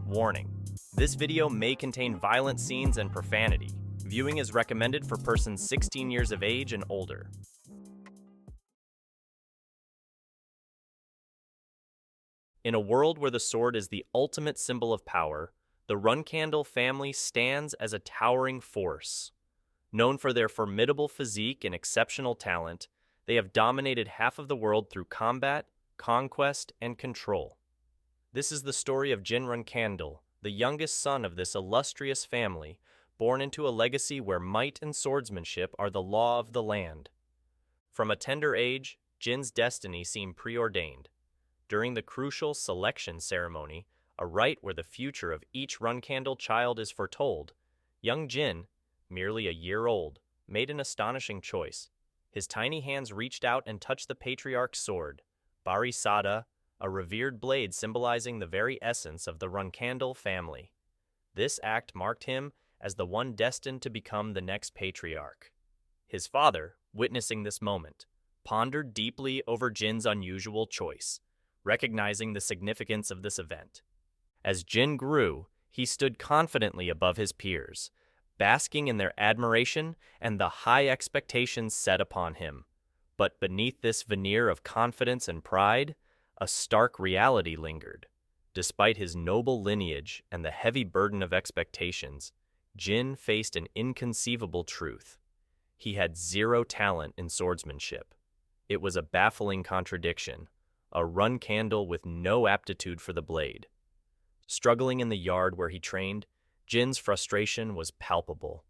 Warning: this video may contain violent scenes and profanity. Viewing is recommended for persons 16 years of age and older. In a world where the sword is the ultimate symbol of power, the Runcandel family stands as a towering force. Known for their formidable physique and exceptional talent, they have dominated half of the world through combat, conquest, and control. This is the story of Jin Runcandel, the youngest son of this illustrious family, born into a legacy where might and swordsmanship are the law of the land. From a tender age, Jin's destiny seemed preordained. During the crucial selection ceremony, a rite where the future of each Runcandel child is foretold, young Jin, merely a year old, made an astonishing choice. His tiny hands reached out and touched the patriarch's sword, Barisada, a revered blade symbolizing the very essence of the Runcandel family. This act marked him as the one destined to become the next patriarch. His father, witnessing this moment, pondered deeply over Jin's unusual choice, recognizing the significance of this event. As Jin grew, he stood confidently above his peers, basking in their admiration and the high expectations set upon him. But beneath this veneer of confidence and pride, a stark reality lingered. Despite his noble lineage and the heavy burden of expectations, Jin faced an inconceivable truth. He had zero talent in swordsmanship. It was a baffling contradiction, a Runcandel with no aptitude for the blade. Struggling in the yard where he trained, Jin's frustration was palpable.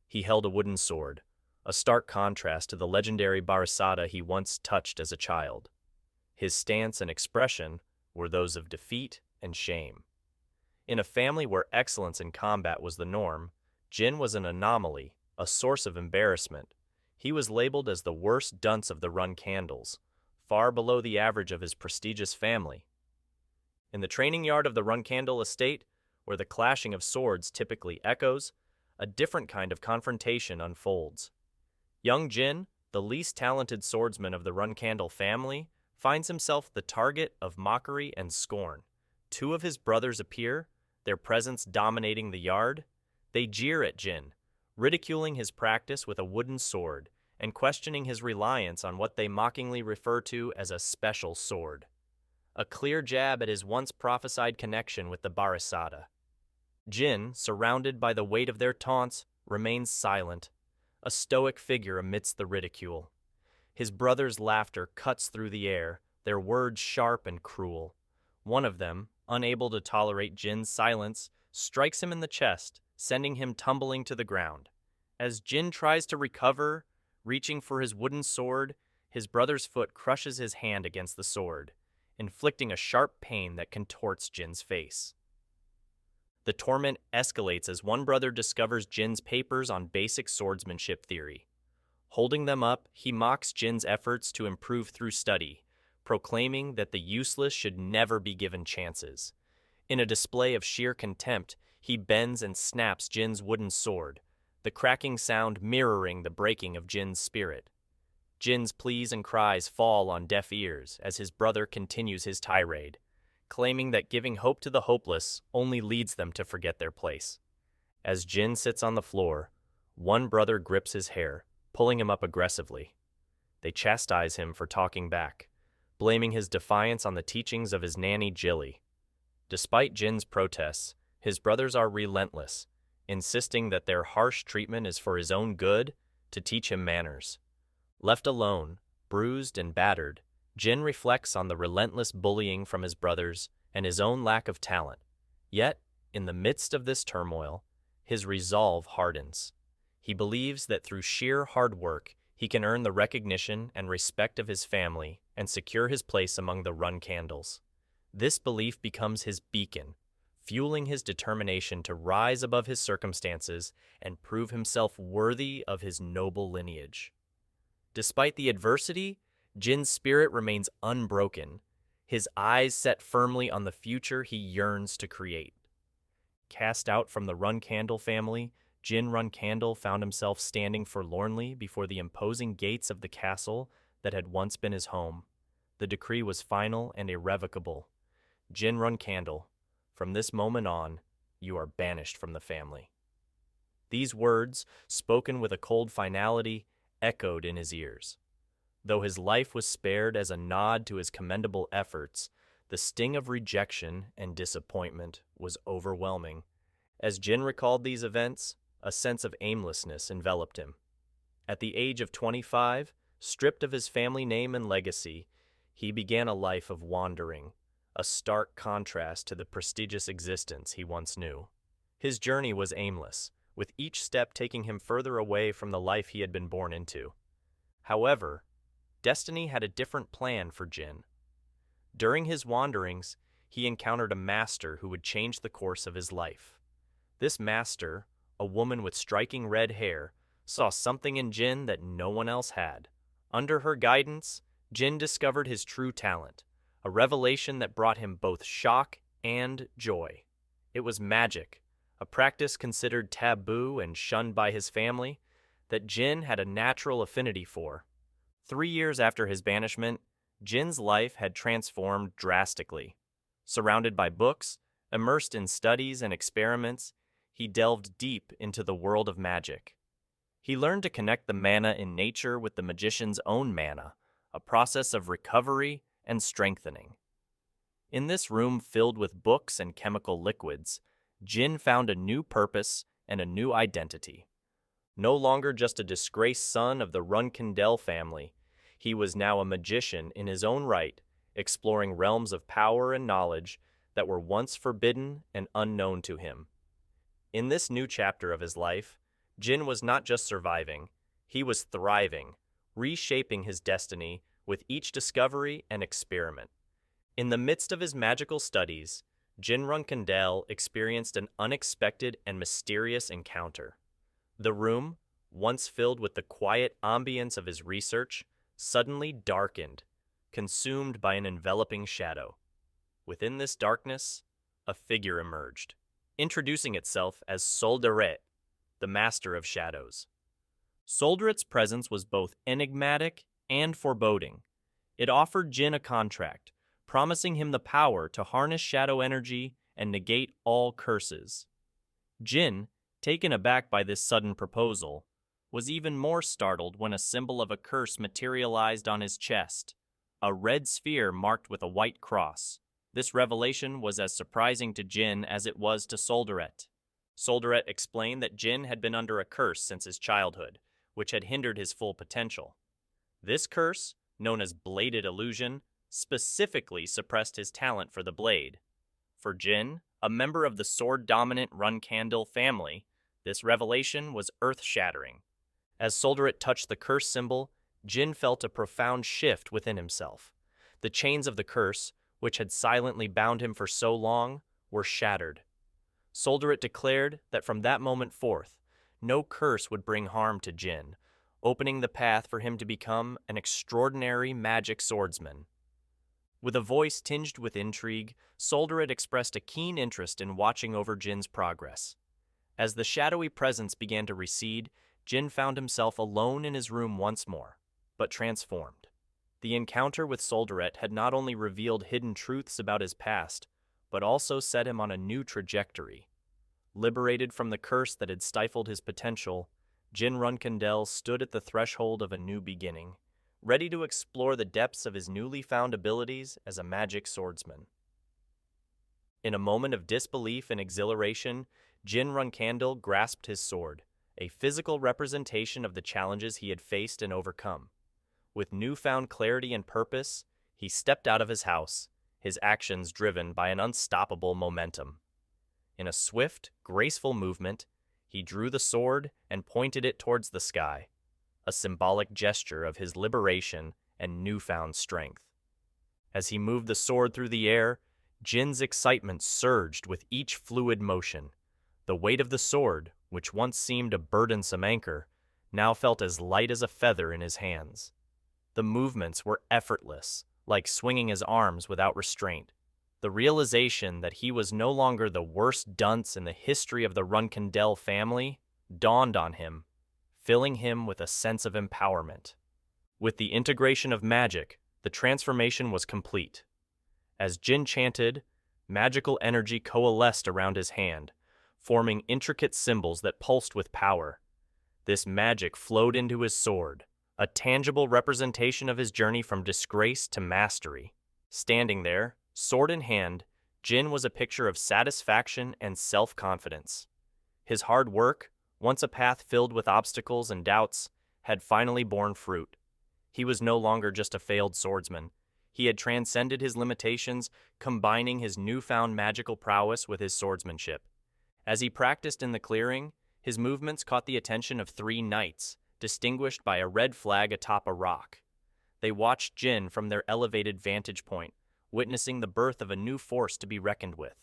He held a wooden sword, a stark contrast to the legendary Barisada he once touched as a child. His stance and expression were those of defeat and shame. In a family where excellence in combat was the norm, Jin was an anomaly, a source of embarrassment. He was labeled as the worst dunce of the Runcandels, far below the average of his prestigious family. In the training yard of the Runcandel estate, where the clashing of swords typically echoes, a different kind of confrontation unfolds. Young Jin, the least talented swordsman of the Runcandel family, finds himself the target of mockery and scorn. Two of his brothers appear, their presence dominating the yard. They jeer at Jin, ridiculing his practice with a wooden sword and questioning his reliance on what they mockingly refer to as a special sword. A clear jab at his once prophesied connection with the Barisada. Jin, surrounded by the weight of their taunts, remains silent, a stoic figure amidst the ridicule. His brother's laughter cuts through the air, their words sharp and cruel. One of them, unable to tolerate Jin's silence, strikes him in the chest, sending him tumbling to the ground. As Jin tries to recover, reaching for his wooden sword, his brother's foot crushes his hand against the sword, inflicting a sharp pain that contorts Jin's face. The torment escalates as one brother discovers Jin's papers on basic swordsmanship theory. Holding them up, he mocks Jin's efforts to improve through study, proclaiming that the useless should never be given chances. In a display of sheer contempt, he bends and snaps Jin's wooden sword, the cracking sound mirroring the breaking of Jin's spirit. Jin's pleas and cries fall on deaf ears as his brother continues his tirade, claiming that giving hope to the hopeless only leads them to forget their place. As Jin sits on the floor, one brother grips his hair, pulling him up aggressively. They chastise him for talking back, blaming his defiance on the teachings of his nanny Jilly. Despite Jin's protests, his brothers are relentless, insisting that their harsh treatment is for his own good, to teach him manners. Left alone, bruised and battered, Jin reflects on the relentless bullying from his brothers and his own lack of talent. Yet, in the midst of this turmoil, his resolve hardens. He believes that through sheer hard work, he can earn the recognition and respect of his family and secure his place among the Runcandels. This belief becomes his beacon, fueling his determination to rise above his circumstances and prove himself worthy of his noble lineage. Despite the adversity, Jin's spirit remains unbroken, his eyes set firmly on the future he yearns to create. Cast out from the Runcandel family, Jin Runcandel found himself standing forlornly before the imposing gates of the castle that had once been his home. The decree was final and irrevocable. Jin Runcandel, From this moment on, you are banished from the family." These words, spoken with a cold finality, echoed in his ears. Though his life was spared as a nod to his commendable efforts, the sting of rejection and disappointment was overwhelming. As Jin recalled these events, a sense of aimlessness enveloped him. At the age of 25, stripped of his family name and legacy, he began a life of wandering, a stark contrast to the prestigious existence he once knew. His journey was aimless, with each step taking him further away from the life he had been born into. However, destiny had a different plan for Jin. During his wanderings, he encountered a master who would change the course of his life. This master, a woman with striking red hair, saw something in Jin that no one else had. Under her guidance, Jin discovered his true talent, a revelation that brought him both shock and joy. It was magic, a practice considered taboo and shunned by his family, that Jin had a natural affinity for. 3 years after his banishment, Jin's life had transformed drastically. Surrounded by books, immersed in studies and experiments, he delved deep into the world of magic. He learned to connect the mana in nature with the magician's own mana, a process of recovery and strengthening. In this room filled with books and chemical liquids, Jin found a new purpose and a new identity. No longer just a disgraced son of the Runcandel family, he was now a magician in his own right, exploring realms of power and knowledge that were once forbidden and unknown to him. In this new chapter of his life, Jin was not just surviving, he was thriving, reshaping his destiny with each discovery and experiment. In the midst of his magical studies, Jin Runcandel experienced an unexpected and mysterious encounter. The room, once filled with the quiet ambience of his research, suddenly darkened, consumed by an enveloping shadow. Within this darkness, a figure emerged, introducing itself as Soldaret, the master of shadows. Soldaret's presence was both enigmatic and foreboding. It offered Jin a contract, promising him the power to harness shadow energy and negate all curses. Jin, taken aback by this sudden proposal, was even more startled when a symbol of a curse materialized on his chest, a red sphere marked with a white cross. This revelation was as surprising to Jin as it was to Soldaret. Soldaret explained that Jin had been under a curse since his childhood, which had hindered his full potential. This curse, known as bladed illusion, specifically suppressed his talent for the blade. For Jin, a member of the sword-dominant Runcandel family, this revelation was earth-shattering. As Soldaret touched the curse symbol, Jin felt a profound shift within himself. The chains of the curse, which had silently bound him for so long, were shattered. Soldaret declared that from that moment forth, no curse would bring harm to Jin, opening the path for him to become an extraordinary magic swordsman. With a voice tinged with intrigue, Soldaret expressed a keen interest in watching over Jin's progress. As the shadowy presence began to recede, Jin found himself alone in his room once more, but transformed. The encounter with Soldaret had not only revealed hidden truths about his past, but also set him on a new trajectory. Liberated from the curse that had stifled his potential, Jin Runcandel stood at the threshold of a new beginning, ready to explore the depths of his newly found abilities as a magic swordsman. In a moment of disbelief and exhilaration, Jin Runcandel grasped his sword, a physical representation of the challenges he had faced and overcome. With newfound clarity and purpose, he stepped out of his house, his actions driven by an unstoppable momentum. In a swift, graceful movement, he drew the sword and pointed it towards the sky, a symbolic gesture of his liberation and newfound strength. As he moved the sword through the air, Jin's excitement surged with each fluid motion. The weight of the sword, which once seemed a burdensome anchor, now felt as light as a feather in his hands. The movements were effortless, like swinging his arms without restraint. The realization that he was no longer the worst dunce in the history of the Runcandel family dawned on him, filling him with a sense of empowerment. With the integration of magic, the transformation was complete. As Jin chanted, Magical energy coalesced around his hand, forming intricate symbols that pulsed with power. This magic flowed into his sword, a tangible representation of his journey from disgrace to mastery. Standing there, sword in hand, Jin was a picture of satisfaction and self-confidence. His hard work, once a path filled with obstacles and doubts, had finally borne fruit. He was no longer just a failed swordsman. He had transcended his limitations, combining his newfound magical prowess with his swordsmanship. As he practiced in the clearing, his movements caught the attention of 3 knights, distinguished by a red flag atop a rock. They watched Jin from their elevated vantage point, witnessing the birth of a new force to be reckoned with.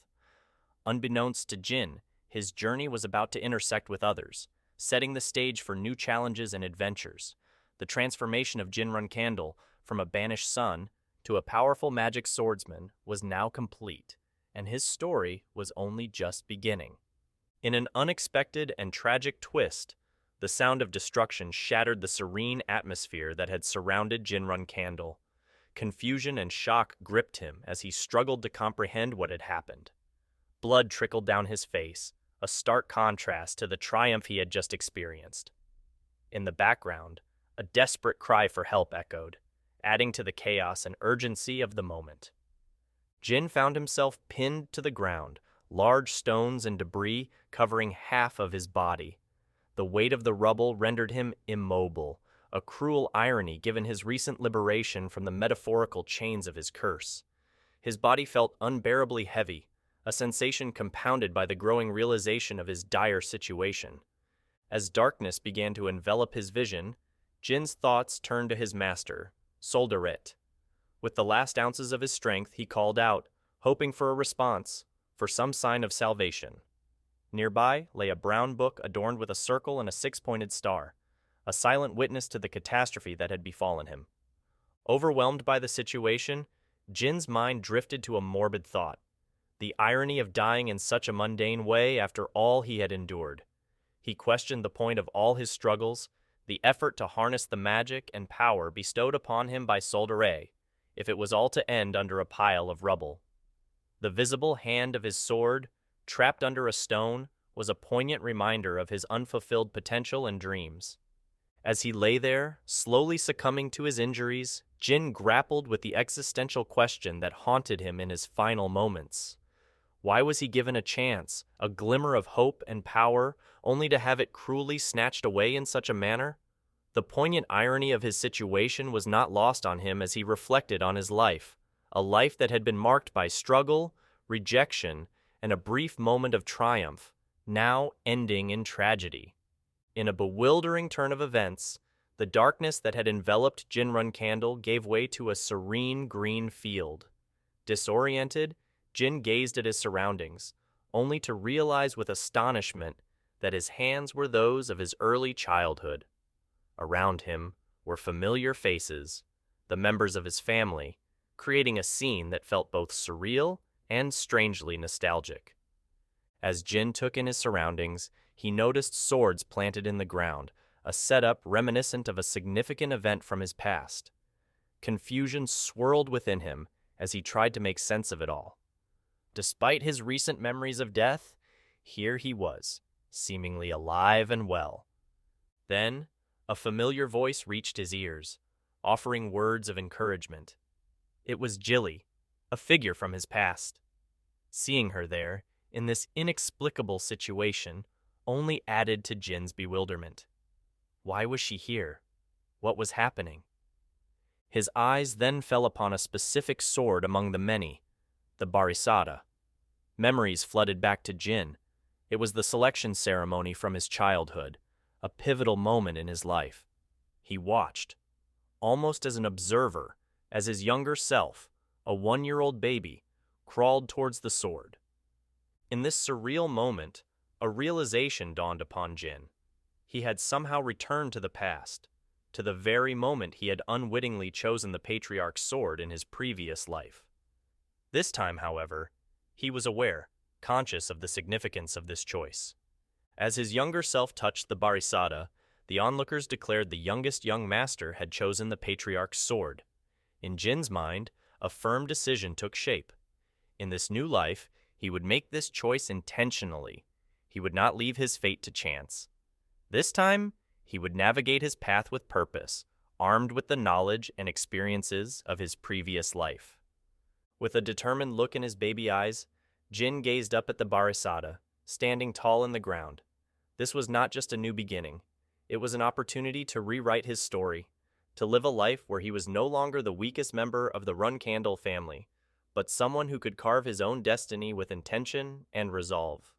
Unbeknownst to Jin, his journey was about to intersect with others, setting the stage for new challenges and adventures. The transformation of Jin Runcandel from a banished son to a powerful magic swordsman was now complete, and his story was only just beginning. In an unexpected and tragic twist, the sound of destruction shattered the serene atmosphere that had surrounded Jin Runcandel. Confusion and shock gripped him as he struggled to comprehend what had happened. Blood trickled down his face, a stark contrast to the triumph he had just experienced. In the background, a desperate cry for help echoed, adding to the chaos and urgency of the moment. Jin found himself pinned to the ground, large stones and debris covering half of his body. The weight of the rubble rendered him immobile, a cruel irony given his recent liberation from the metaphorical chains of his curse. His body felt unbearably heavy, a sensation compounded by the growing realization of his dire situation. As darkness began to envelop his vision, Jin's thoughts turned to his master, Soldaret. With the last ounces of his strength, he called out, hoping for a response, for some sign of salvation. Nearby lay a brown book adorned with a circle and a 6-pointed star, a silent witness to the catastrophe that had befallen him. Overwhelmed by the situation, Jin's mind drifted to a morbid thought, the irony of dying in such a mundane way after all he had endured. He questioned the point of all his struggles, the effort to harness the magic and power bestowed upon him by Soldaret, if it was all to end under a pile of rubble. The visible hand of his sword, trapped under a stone, was a poignant reminder of his unfulfilled potential and dreams. As he lay there, slowly succumbing to his injuries, Jin grappled with the existential question that haunted him in his final moments. Why was he given a chance, a glimmer of hope and power, only to have it cruelly snatched away in such a manner? The poignant irony of his situation was not lost on him as he reflected on his life, a life that had been marked by struggle, rejection, and a brief moment of triumph, now ending in tragedy. In a bewildering turn of events, the darkness that had enveloped Jin Runcandel gave way to a serene green field. Disoriented, Jin gazed at his surroundings, only to realize with astonishment that his hands were those of his early childhood. Around him were familiar faces, the members of his family, creating a scene that felt both surreal and strangely nostalgic. As Jin took in his surroundings, he noticed swords planted in the ground, a setup reminiscent of a significant event from his past. Confusion swirled within him as he tried to make sense of it all. Despite his recent memories of death, here he was, seemingly alive and well. Then, a familiar voice reached his ears, offering words of encouragement. It was Jilly, a figure from his past. Seeing her there, in this inexplicable situation, only added to Jin's bewilderment. Why was she here? What was happening? His eyes then fell upon a specific sword among the many, the Barisada. Memories flooded back to Jin. It was the selection ceremony from his childhood, a pivotal moment in his life. He watched, almost as an observer, as his younger self, a 1-year-old baby, crawled towards the sword. In this surreal moment, a realization dawned upon Jin. He had somehow returned to the past, to the very moment he had unwittingly chosen the Patriarch's sword in his previous life. This time, however, he was aware, conscious of the significance of this choice. As his younger self touched the Barisada, the onlookers declared the youngest young master had chosen the Patriarch's sword. In Jin's mind, a firm decision took shape. In this new life, he would make this choice intentionally. He would not leave his fate to chance. This time, he would navigate his path with purpose, armed with the knowledge and experiences of his previous life. With a determined look in his baby eyes, Jin gazed up at the Barisada, standing tall in the ground. This was not just a new beginning. It was an opportunity to rewrite his story, to live a life where he was no longer the weakest member of the Runcandel family, but someone who could carve his own destiny with intention and resolve.